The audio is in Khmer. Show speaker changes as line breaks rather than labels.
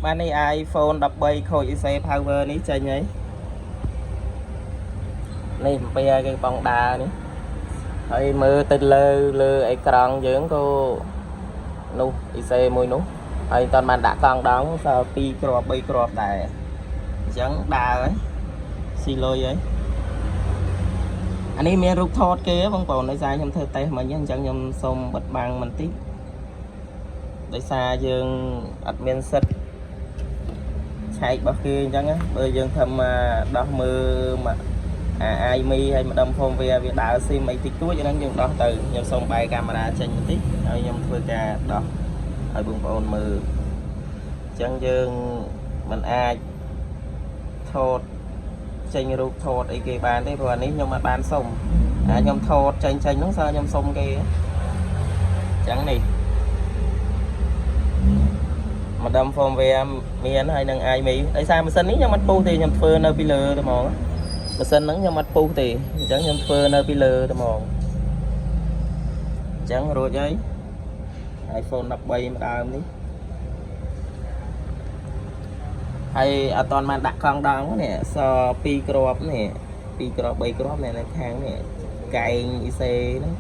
Bạn này iPhone 13 khối IC power ní chơi nhấy. Này bây cái bóng đá ní.ហើយមើលទៅលើអេក្រង់យើងក៏នោះ IC មួយនោះហើយតើបានដាក់កង់ដងសល់2គ្រាប់3គ្រាប់ដែរអញ្ចឹងដើរហើយស៊ីលុយហើយអានេះមានរូបថតគេបងប្អូនដោយសារខ្ញុំធ្វើតេស្តមិញអញ្ចឹងខ្ញុំសូមបិទបាំងបន្តិចដោយសារយើងអត់មានសិទ្ធឆែករបស់គេអញ្ចឹងបើយើងធ្វើដោះមើលមកអាយមីហើយម្ដុំ phone វាដើរស៊ីមអីតិចតួចហ្នឹងយើងដោះទៅខ្ញុំសូមបែរកាមេរ៉ាចេញបន្តិចហើយខ្ញុំធ្វើការដោះឲ្យបងប្អូនមើលអញ្ចឹងយើងមិនអាចថតចេញរូបថតអីគេបានទេព្រោះនេះខ្ញុំអត់បានសុំខ្ញុំថតចេញហ្នឹងសើខ្ញុំសុំគេអញ្ចឹងនេះម្ដុំ phone វាមានហើយនឹងអាយមីដោយសារម៉ាស៊ីននេះខ្ញុំអត់ពុះទេខ្ញុំធ្វើនៅពីលើតែហ្មងម៉ាស៊ីនហ្នឹងខ្ញុំអត់ពុះទេអញ្ចឹងខ្ញុំធ្វើនៅពីលើតែហ្មងអញ្ចឹងរួចហើយ iPhone 13ម្ដងនេះហើយអត់តាន់បានដាក់កង់ដងនេះស2គ្រាប់នេះ2គ្រាប់3គ្រាប់នៅខាងនេះកែង IC ហ្នឹង